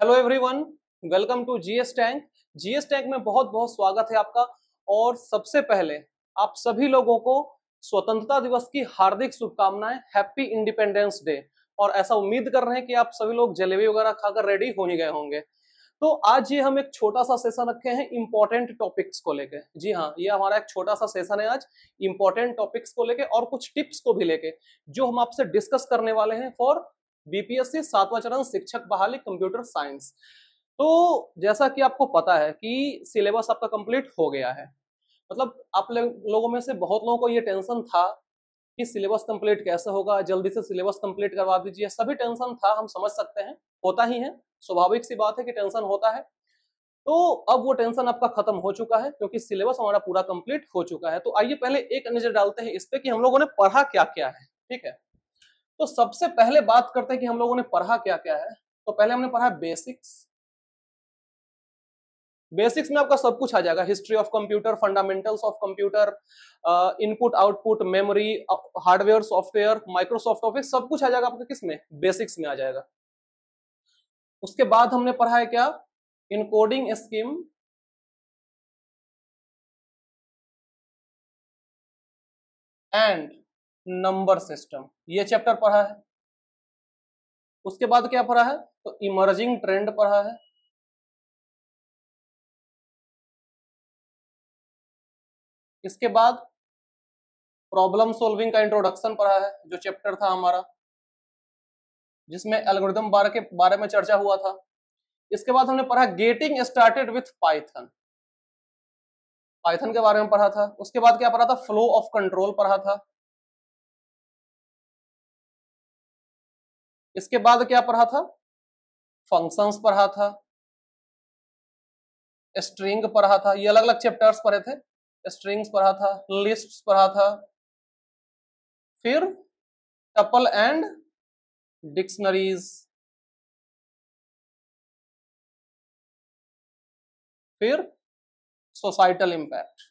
Hello everyone, welcome to GS tank. GS tank में बहुत बहुत स्वागत है आपका। और सबसे पहले आप सभी लोगों को स्वतंत्रता दिवस की हार्दिक शुभकामनाएं। Happy independence day. और ऐसा उम्मीद कर रहे हैं कि आप सभी लोग जलेबी वगैरह खाकर रेडी हो ही गए होंगे। तो आज ये हम एक छोटा सा सेशन रखे हैं इंपॉर्टेंट टॉपिक्स को लेके। जी हाँ, ये हमारा एक छोटा सा सेशन है आज इंपॉर्टेंट टॉपिक्स को लेके और कुछ टिप्स को भी लेके, जो हम आपसे डिस्कस करने वाले हैं फॉर बीपीएससी 7वां चरण शिक्षक बहाली कंप्यूटर साइंस। तो जैसा कि आपको पता है कि सिलेबस आपका कंप्लीट हो गया है। मतलब आप लोगों में से बहुत लोगों को ये टेंशन था कि सिलेबस कंप्लीट कैसे होगा, जल्दी से सिलेबस कंप्लीट करवा दीजिए, सभी टेंशन था। हम समझ सकते हैं, होता ही है, स्वाभाविक सी बात है कि टेंशन होता है। तो अब वो टेंशन आपका खत्म हो चुका है क्योंकि सिलेबस हमारा पूरा कंप्लीट हो चुका है। तो आइए पहले एक नजर डालते हैं इस पे कि हम लोगों ने पढ़ा क्या क्या है। ठीक है, तो सबसे पहले बात करते हैं कि हम लोगों ने पढ़ा क्या क्या है। तो पहले हमने पढ़ा बेसिक्स। बेसिक्स में आपका सब कुछ आ जाएगा, history of computer, fundamentals of computer, input output, memory, hardware, software, Microsoft office, सब कुछ आ जाएगा आपका किसमें, बेसिक्स में आ जाएगा। उसके बाद हमने पढ़ा है क्या, encoding scheme and number system, ये चैप्टर पढ़ा है। उसके बाद क्या पढ़ा है, तो इमर्जिंग ट्रेंड पढ़ा है। इसके बाद प्रॉब्लम सॉल्विंग का इंट्रोडक्शन पढ़ा है, जो चैप्टर था हमारा जिसमें एल्गोरिथम के बारे में चर्चा हुआ था। इसके बाद हमने पढ़ा getting started with Python, Python के बारे में पढ़ा था। उसके बाद क्या पढ़ा था, फ्लो ऑफ कंट्रोल पढ़ा था। इसके बाद क्या पढ़ा था, फंक्शंस पढ़ा था, स्ट्रिंग पढ़ा था, ये अलग अलग चैप्टर्स पढ़े थे। स्ट्रिंग्स पढ़ा था, लिस्ट्स पढ़ा था, फिर टपल एंड डिक्शनरीज, फिर सोसाइटल इंपैक्ट।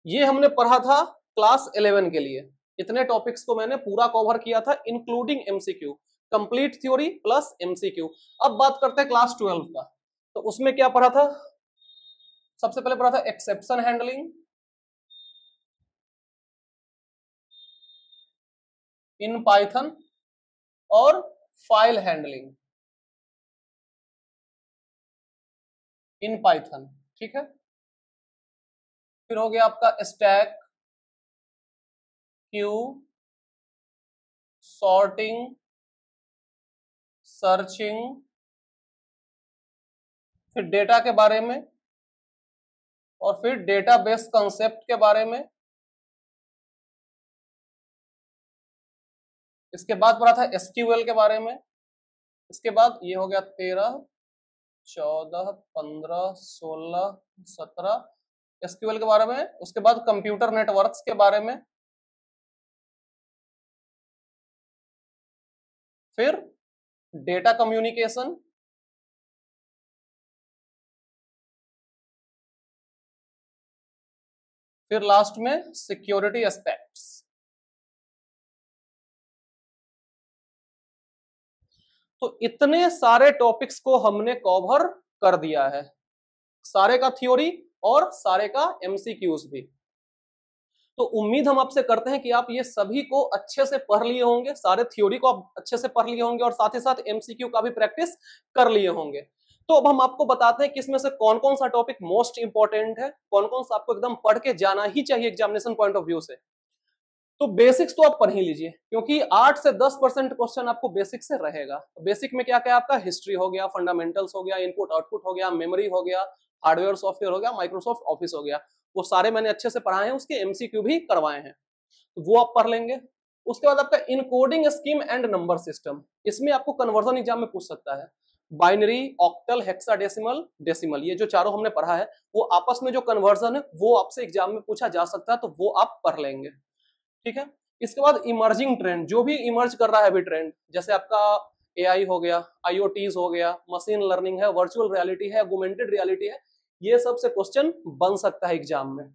ये हमने पढ़ा था क्लास 11 के लिए। इतने टॉपिक्स को मैंने पूरा कवर किया था including MCQ, complete theory plus MCQ. अब बात करते हैं क्लास 12 का। तो उसमें क्या पढ़ा था, सबसे पहले पढ़ा था एक्सेप्शन हैंडलिंग इन पाइथन और फाइल हैंडलिंग इन पाइथन। ठीक है, फिर हो गया आपका स्टैक, क्यू, सॉर्टिंग, सर्चिंग, फिर डेटा के बारे में और फिर डेटाबेस कंसेप्ट के बारे में। इसके बाद पढ़ा था एसक्यूएल के बारे में। इसके बाद ये हो गया 13, 14, 15, 16, 17 एसक्यूएल के बारे में। उसके बाद कंप्यूटर नेटवर्क्स के बारे में, फिर डेटा कम्युनिकेशन, फिर लास्ट में सिक्योरिटी एस्पेक्ट्स। तो इतने सारे टॉपिक्स को हमने कवर कर दिया है, सारे का थ्योरी और सारे का एमसीक्यूज भी। तो उम्मीद हम आपसे करते हैं कि आप ये सभी को अच्छे से पढ़ लिए होंगे, सारे थ्योरी को आप अच्छे से पढ़ लिए होंगे और साथ ही साथ एमसीक्यू का भी प्रैक्टिस कर लिए होंगे। तो अब हम आपको बताते हैं कि इसमें से कौन कौन सा टॉपिक मोस्ट इंपॉर्टेंट है, कौन कौन सा आपको एकदम पढ़ के जाना ही चाहिए एग्जामिनेशन पॉइंट ऑफ व्यू से। तो बेसिक्स तो आप पढ़ ही लीजिए क्योंकि 8 से 10% क्वेश्चन आपको बेसिक से रहेगा। बेसिक में क्या क्या आपका हिस्ट्री हो गया, फंडामेंटल्स हो गया, इनपुट आउटपुट हो गया, मेमोरी हो गया, हार्डवेयर सॉफ्टवेयर हो गया, माइक्रोसॉफ्ट ऑफिस हो गया, वो सारे मैंने अच्छे से पढ़ाए हैं, उसके एमसीक्यू भी करवाए हैं, तो वो आप पढ़ लेंगे। उसके बाद आपका encoding scheme and number system, इसमें आपको कन्वर्जन एग्जाम में पूछ सकता है। बाइनरी, ऑक्टल, हेक्साडेसिमल, डेसिमल, ये जो चारों हमने पढ़ा है वो आपस में जो कन्वर्जन है वो आपसे एग्जाम में पूछा जा सकता है, तो वो आप पढ़ लेंगे। ठीक है, इसके बाद इमर्जिंग ट्रेंड, जो भी इमर्ज कर रहा है अभी ट्रेंड, जैसे आपका एआई हो गया, आईओटीज हो गया, मशीन लर्निंग है, वर्चुअल रियलिटी है, ऑगमेंटेड रियलिटी है, ये सब से क्वेश्चन बन सकता है एग्जाम में।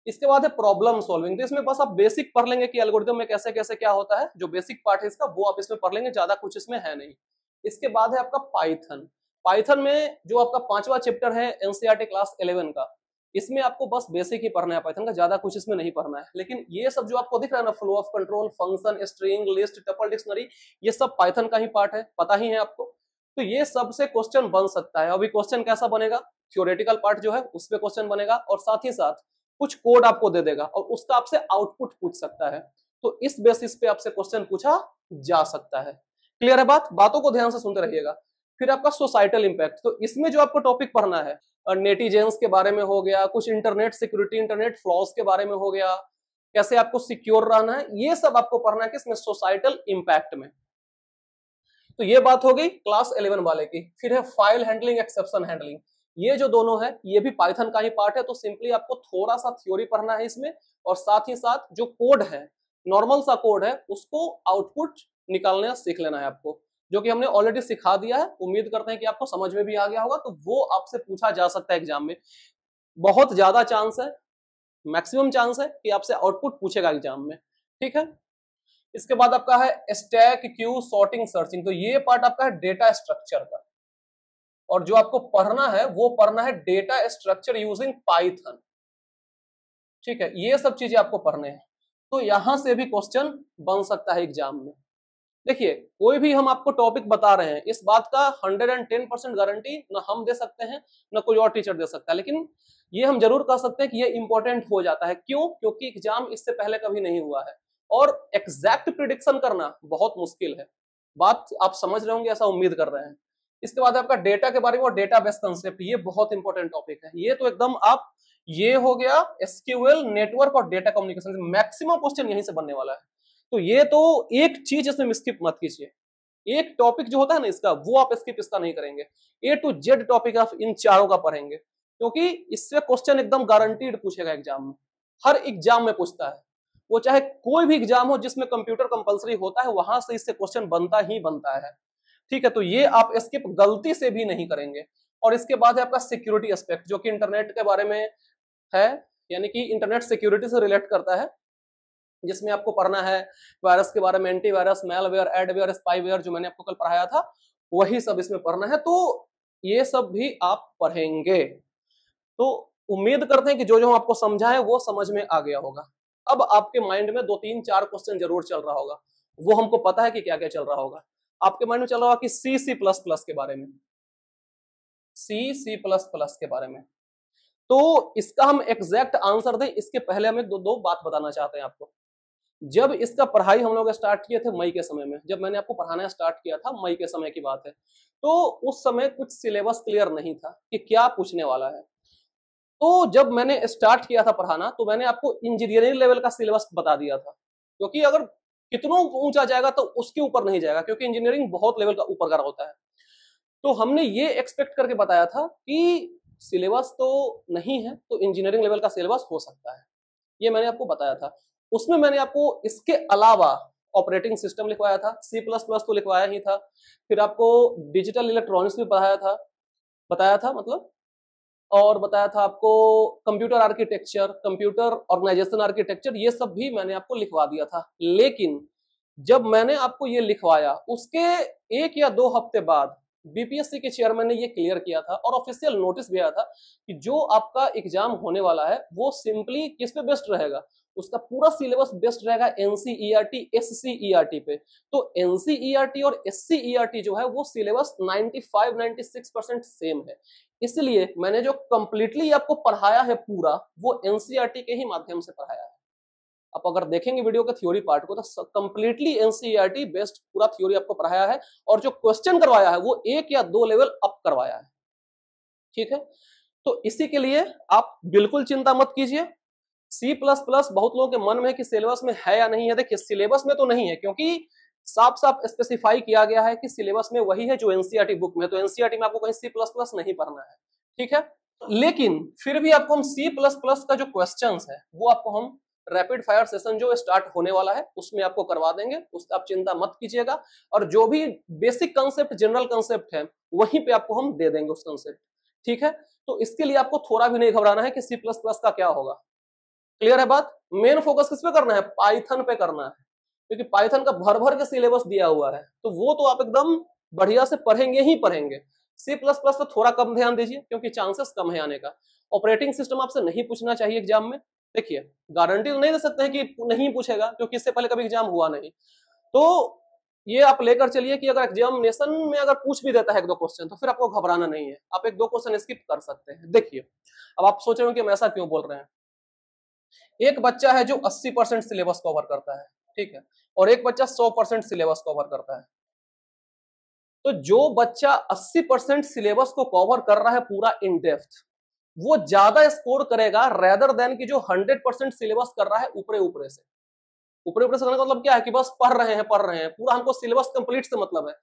इसके बाद है प्रॉब्लम सॉल्विंग। तो इसमें बस आप बेसिक पढ़ लेंगे कि एल्गोरिथम में कैसे कैसे क्या होता है, जो बेसिक पार्ट है इसका वो आप इसमें पढ़ लेंगे, ज्यादा कुछ इसमें है नहीं। इसके बाद है आपका पाइथन। पाइथन में जो आपका 5वां चैप्टर है एनसीईआरटी क्लास 11 का, इसमें आपको बस बेसिक ही पढ़ना है पाइथन का, ज्यादा कुछ इसमें नहीं पढ़ना है। लेकिन ये सब जो आपको दिख रहा है ना, flow of control, function, string, list, tuple, dictionary, ये सब पाइथन का ही पार्ट है, पता ही है आपको। तो ये सबसे क्वेश्चन बन सकता है। अभी क्वेश्चन कैसा बनेगा, थ्योरेटिकल पार्ट जो है उस पे क्वेश्चन बनेगा, और साथ ही साथ कुछ कोड आपको दे देगा और उसका आपसे आउटपुट पूछ सकता है। तो इस बेसिस पे आपसे क्वेश्चन पूछा जा सकता है। क्लियर है बात? बातों को ध्यान से सुनते रहिएगा। फिर आपका सोसाइटल इंपैक्ट, तो इसमें जो आपको टॉपिक पढ़ना है, नेटिजेंस के बारे में हो गया, कुछ इंटरनेट सिक्योरिटी, इंटरनेट फ्लॉज के बारे में हो गया, कैसे आपको सिक्योर रहना है, ये सब आपको पढ़ना है किसमें, सोसाइटल इंपैक्ट में। तो ये बात हो गई क्लास 11 वाले की। फिर है फाइल हैंडलिंग, एक्सेप्शन हैंडलिंग, ये जो दोनों है ये भी पाइथन का ही पार्ट है। तो सिंपली आपको थोड़ा सा थ्योरी पढ़ना है इसमें, और साथ ही साथ जो कोड है, नॉर्मल सा कोड है, उसको आउटपुट निकालना सीख लेना है आपको, जो कि हमने ऑलरेडी सिखा दिया है। उम्मीद करते हैं कि आपको समझ में भी आ गया होगा। तो वो आपसे पूछा जा सकता है एग्जाम में, बहुत ज्यादा चांस है, मैक्सिमम चांस है कि आपसे आउटपुट पूछेगा एग्जाम में। ठीक है। इसके बाद आपका है स्टैक, क्यू, सॉर्टिंग, सर्चिंग। तो ये पार्ट आपका है डेटा स्ट्रक्चर का, और जो आपको पढ़ना है वो पढ़ना है डेटा स्ट्रक्चर यूजिंग पाइथन। ठीक है, ये सब चीजें आपको पढ़ने हैं। तो यहां से भी क्वेश्चन बन सकता है एग्जाम में। देखिए, कोई भी हम आपको टॉपिक बता रहे हैं, इस बात का 110% गारंटी ना हम दे सकते हैं ना कोई और टीचर दे सकता है, लेकिन ये हम जरूर कह सकते हैं कि ये इंपॉर्टेंट हो जाता है। क्यों? क्योंकि एग्जाम इससे पहले कभी नहीं हुआ है, और एग्जैक्ट प्रिडिक्शन करना बहुत मुश्किल है। बात आप समझ रहे होंगे, ऐसा उम्मीद कर रहे हैं। इसके बाद आपका डेटा के बारे में, और डेटा बेस कंसेप्ट, ये बहुत इंपॉर्टेंट टॉपिक है। ये तो एकदम आप, ये हो गया एसक्यूएल, नेटवर्क और डेटा कम्युनिकेशन, मैक्सिमम क्वेश्चन यहीं से बनने वाला है। तो ये तो एक चीज इसमें स्किप मत कीजिए। एक टॉपिक जो होता है ना इसका, वो आप स्किप इसका नहीं करेंगे। ए टू जेड टॉपिक आप इन चारों का पढ़ेंगे, क्योंकि इससे क्वेश्चन एकदम गारंटीड पूछेगा एग्जाम में। हर एग्जाम में पूछता है, वो चाहे कोई भी एग्जाम हो जिसमें कंप्यूटर कंपलसरी होता है, वहां से इससे क्वेश्चन बनता ही बनता है। ठीक है, तो ये आप स्किप गलती से भी नहीं करेंगे। और इसके बाद है आपका सिक्योरिटी एस्पेक्ट, जो कि इंटरनेट के बारे में है, यानी कि इंटरनेट सिक्योरिटी से रिलेट करता है, जिसमें आपको पढ़ना है वायरस के बारे में, एंटीवायरस, मैलवेयर, एडवेयर, स्पाईवेयर, जो मैंने आपको कल पढ़ाया था, वही सब इसमें पढ़ना है। तो ये सब भी आप पढ़ेंगे। तो उम्मीद करते हैं कि जो जो हम आपको समझाएं वो समझ में आ गया होगा। अब आपके माइंड में 2-3-4 क्वेश्चन जरूर चल रहा होगा, वो हमको पता है कि क्या क्या चल रहा होगा। आपके माइंड में चल रहा होगा कि C++ के बारे में, C++ के बारे में। तो इसका हम एग्जैक्ट आंसर दें, इसके पहले हमें दो बात बताना चाहते हैं आपको। जब इसका पढ़ाई हम लोग स्टार्ट किए थे मई के समय में, जब मैंने आपको पढ़ाना स्टार्ट किया था, मई के समय की बात है, तो उस समय कुछ सिलेबस क्लियर नहीं था कि क्या पूछने वाला है। तो जब मैंने स्टार्ट किया था पढ़ाना, तो मैंने आपको इंजीनियरिंग लेवल का सिलेबस बता दिया था, क्योंकि अगर कितना ऊंचा जाएगा तो उसके ऊपर नहीं जाएगा, क्योंकि इंजीनियरिंग बहुत लेवल का ऊपर का होता है। तो हमने ये एक्सपेक्ट करके बताया था कि सिलेबस तो नहीं है, तो इंजीनियरिंग लेवल का सिलेबस हो सकता है, ये मैंने आपको बताया था। उसमें मैंने आपको इसके अलावा ऑपरेटिंग सिस्टम लिखवाया था, C++ तो लिखवाया ही था, फिर आपको डिजिटल इलेक्ट्रॉनिक्स भी बताया था मतलब, और बताया था आपको computer architecture, computer organisation architecture, ये सब भी मैंने आपको लिखवा दिया था। लेकिन जब मैंने आपको ये लिखवाया, उसके 1 या 2 हफ्ते बाद बीपीएससी के चेयरमैन ने ये क्लियर किया था, और ऑफिशियल नोटिस भी आया था कि जो आपका एग्जाम होने वाला है वो सिंपली किस पे बेस्ड रहेगा, उसका पूरा सिलेबस बेस्ड रहेगा एनसीईआरटी, एससीईआरटी पे। तो एनसीईआरटी और एससीईआरटी जो है वो सिलेबस 95-96% सेम है। इसलिए मैंने जो कंप्लीटली आपको पढ़ाया है पूरा, वो एनसीईआरटी के ही माध्यम से पढ़ाया है। आप अगर देखेंगे वीडियो के थ्योरी पार्ट को, तो कंप्लीटली एनसीईआरटी बेस्ड पूरा थ्योरी आपको पढ़ाया है, और जो क्वेश्चन करवाया है वो 1 या 2 लेवल अप करवाया है। ठीक है, तो इसी के लिए आप बिल्कुल चिंता मत कीजिए। C++ बहुत लोगों के मन में है कि सिलेबस में है या नहीं है। देखिए, सिलेबस में तो नहीं है, क्योंकि साफ साफ स्पेसिफाई किया गया है कि सिलेबस में वही है जो एनसीईआरटी बुक में, तो एनसीईआरटी में आपको कहीं C++ नहीं पढ़ना है। ठीक है, लेकिन फिर भी आपको हम C++ का जो क्वेश्चंस है वो आपको हम रैपिड फायर सेशन जो स्टार्ट होने वाला है उसमें आपको करवा देंगे, उसका आप चिंता मत कीजिएगा। और जो भी बेसिक कंसेप्ट, जनरल कंसेप्ट है, वहीं पे आपको हम दे देंगे उस कंसेप्ट। ठीक है, तो इसके लिए आपको थोड़ा भी नहीं घबराना है कि C++ का क्या होगा। क्लियर है बात? मेन फोकस किस पे करना है? पाइथन पे करना है, क्योंकि पाइथन का भर भर के सिलेबस दिया हुआ है, तो वो तो आप एकदम बढ़िया से पढ़ेंगे ही पढ़ेंगे। सी प्लस प्लस पे थोड़ा कम ध्यान दीजिए, क्योंकि चांसेस कम है आने का। ऑपरेटिंग सिस्टम आपसे नहीं पूछना चाहिए एग्जाम में। देखिए, गारंटी तो नहीं दे सकते हैं कि नहीं पूछेगा, क्योंकि इससे पहले कभी एग्जाम हुआ नहीं। तो ये आप लेकर चलिए कि अगर एग्जामिनेशन में अगर पूछ भी देता है एक दो क्वेश्चन, तो फिर आपको घबराना नहीं है, आप एक दो क्वेश्चन स्किप कर सकते हैं। देखिए, अब आप सोच रहे हो कि हम ऐसा क्यों बोल रहे हैं। एक बच्चा है जो 80% सिलेबस कवर करता है, ठीक है, और एक बच्चा 100% सिलेबस कवर करता है। तो जो बच्चा 80% सिलेबस को कवर कर रहा है पूरा इन डेप्थ, वो ज्यादा स्कोर करेगा रेदर देन कि जो 100% सिलेबस कर रहा है ऊपरे ऊपरे से। ऊपरे ऊपरे से करने का मतलब क्या है कि बस पढ़ रहे हैं पूरा, हमको सिलेबस कंप्लीट से मतलब है।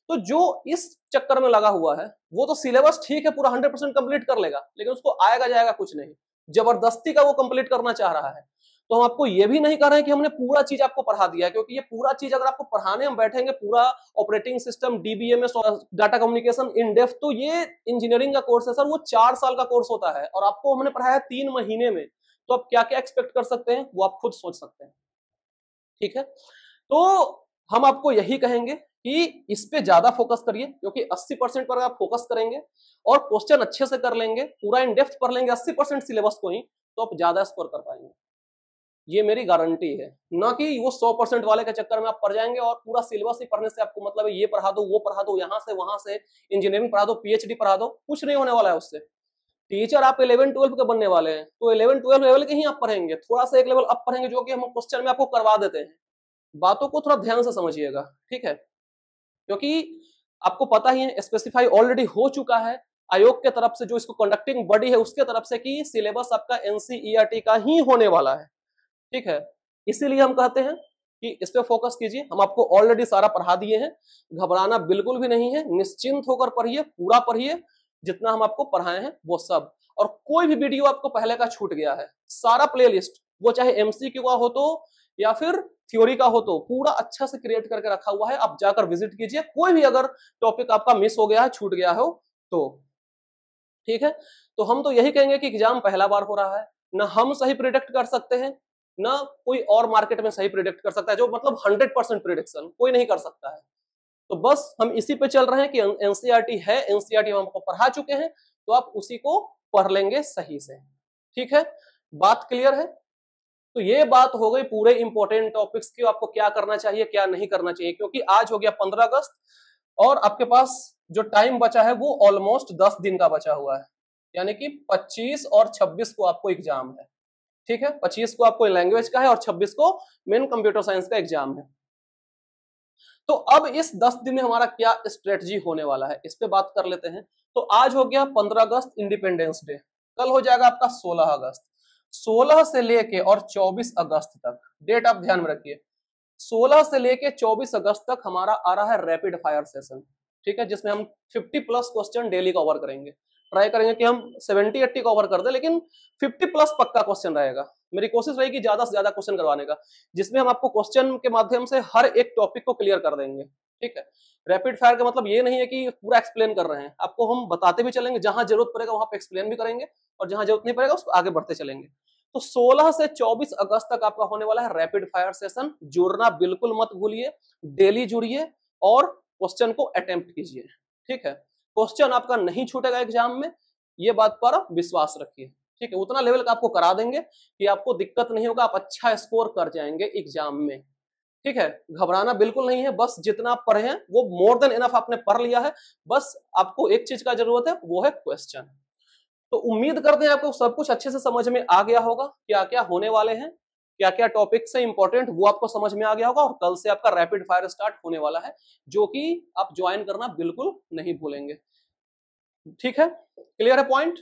तो जो इस चक्कर में लगा हुआ है, वो तो सिलेबस ठीक है पूरा 100% कंप्लीट कर लेगा, लेकिन उसको आएगा जाएगा कुछ नहीं, जबरदस्ती का वो कंप्लीट करना चाह रहा है। तो हम आपको ये भी नहीं कर रहे हैं कि हमने पूरा चीज आपको पढ़ा दिया है, क्योंकि ये पूरा चीज अगर आपको पढ़ाने हम बैठेंगे, पूरा operating system, DBMS, data communication in depth, तो ये इंजीनियरिंग का कोर्स है सर, वो 4 साल का कोर्स होता है, और आपको हमने पढ़ाया 3 महीने में। तो आप क्या क्या एक्सपेक्ट कर सकते हैं वो आप खुद सोच सकते हैं, ठीक है। तो हम आपको यही कहेंगे कि इस पे ज्यादा फोकस करिए, क्योंकि 80% पर आप फोकस करेंगे और क्वेश्चन अच्छे से कर लेंगे, पूरा इन डेप्थ पढ़ लेंगे 80% सिलेबस को ही, तो आप ज्यादा स्कोर कर पाएंगे। ये मेरी गारंटी है, ना कि वो 100% वाले के चक्कर में आप पढ़ जाएंगे और पूरा सिलेबस ही पढ़ने से आपको मतलब है ये पढ़ा दो वो पढ़ा दो, यहां से वहां से इंजीनियरिंग पढ़ा दो, पीएचडी पढ़ा दो, कुछ नहीं होने वाला है उससे। टीचर आप 11-12 के बनने वाले हैं, तो 11-12 लेवल के ही आप पढ़ेंगे, थोड़ा सा एक लेवल अप पढ़ेंगे, जो कि हम क्वेश्चन में आपको करवा देते हैं। बातों को थोड़ा ध्यान से समझिएगा, ठीक है, क्योंकि आपको पता ही है, स्पेसिफाई ऑलरेडी हो चुका है आयोग के तरफ से, जो इसको कंडक्टिंग बॉडी है उसके तरफ से, कि सिलेबस आपका एनसीईआरटी का ही होने वाला है, ठीक है। इसीलिए हम कहते हैं कि इस पे फोकस कीजिए, हम आपको ऑलरेडी सारा पढ़ा दिए हैं, घबराना बिल्कुल भी नहीं है, निश्चिंत होकर पढ़िए, पूरा पढ़िए, जितना हम आपको पढ़ाए हैं वो सब। और कोई भी वीडियो आपको पहले का छूट गया है, सारा प्लेलिस्ट, वो चाहे एमसीक्यू का हो तो या फिर थ्योरी का हो, तो पूरा अच्छा से क्रिएट करके रखा हुआ है, आप जाकर विजिट कीजिए। कोई भी अगर टॉपिक आपका मिस हो गया है, छूट गया हो तो, ठीक है। तो हम तो यही कहेंगे कि एग्जाम पहला बार हो रहा है, ना हम सही प्रिडिक्ट कर सकते हैं, ना कोई और मार्केट में सही प्रिडिक्ट कर सकता है, जो मतलब 100% प्रिडिक्शन कोई नहीं कर सकता है। तो बस हम इसी पे चल रहे हैं कि एनसीईआरटी है, एनसीईआरटी हम आपको पढ़ा चुके हैं, तो आप उसी को पढ़ लेंगे सही से, ठीक है। बात क्लियर है? तो ये बात हो गई पूरे इंपॉर्टेंट टॉपिक्स की, आपको क्या करना चाहिए क्या नहीं करना चाहिए, क्योंकि आज हो गया 15 अगस्त और आपके पास जो टाइम बचा है वो ऑलमोस्ट 10 दिन का बचा हुआ है, यानी कि 25 और 26 को आपको एग्जाम है, ठीक है। 25 को आपको लैंग्वेज का है और 26 को मेन कंप्यूटर साइंस का एग्जाम है। तो अब इस 10 दिन में हमारा क्या स्ट्रेटजी होने वाला है, इस पे बात कर लेते हैं। तो आज हो गया 15 अगस्त इंडिपेंडेंस डे, कल हो जाएगा आपका 16 अगस्त। 16 से लेके और 24 अगस्त तक, डेट आप ध्यान में रखिए, 16 से लेके 24 अगस्त तक हमारा आ रहा है रैपिड फायर सेशन, ठीक है, जिसमें हम 50+ क्वेश्चन डेली कवर करेंगे। ट्राई करेंगे कि हम 70-80 कवर कर दे, लेकिन 50+ पक्का क्वेश्चन रहेगा। मेरी कोशिश रहेगी ज्यादा से ज्यादा क्वेश्चन करवाने का, जिसमें हम आपको क्वेश्चन के माध्यम से हर एक टॉपिक को क्लियर कर देंगे, ठीक है। रैपिड फायर का मतलब ये नहीं है कि पूरा एक्सप्लेन कर रहे हैं, आपको हम बताते भी चलेंगे, जहां जरूरत पड़ेगा वहां पे एक्सप्लेन भी करेंगे, और जहां जरूरत नहीं पड़ेगा उसको आगे बढ़ते चलेंगे। तो 16 से 24 अगस्त तक आपका होने वाला है रैपिड फायर सेशन। जुड़ना बिल्कुल मत भूलिए, डेली जुड़िए और क्वेश्चन को अटेम्प्ट कीजिए, ठीक है। क्वेश्चन आपका नहीं छूटेगा एग्जाम में, ये बात पर आप विश्वास रखिए, ठीक है। उतना लेवल का आपको करा देंगे कि आपको दिक्कत नहीं होगा, आप अच्छा स्कोर कर जाएंगे एग्जाम में, ठीक है। घबराना बिल्कुल नहीं है, बस जितना आप पढ़े हैं वो मोर देन इनफ आपने पढ़ लिया है, बस आपको एक चीज का जरूरत है, वो है क्वेश्चन। तो उम्मीद करते हैं आपको सब कुछ अच्छे से समझ में आ गया होगा, क्या क्या होने वाले हैं, क्या क्या टॉपिक्स है इंपॉर्टेंट, वो आपको समझ में आ गया होगा। और कल से आपका रैपिड फायर स्टार्ट होने वाला है, जो कि आप ज्वाइन करना बिल्कुल नहीं भूलेंगे, ठीक है। क्लियर है पॉइंट?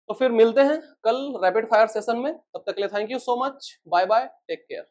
तो फिर मिलते हैं कल रैपिड फायर सेशन में, तब तक के लिए thank you so much, bye bye, take care.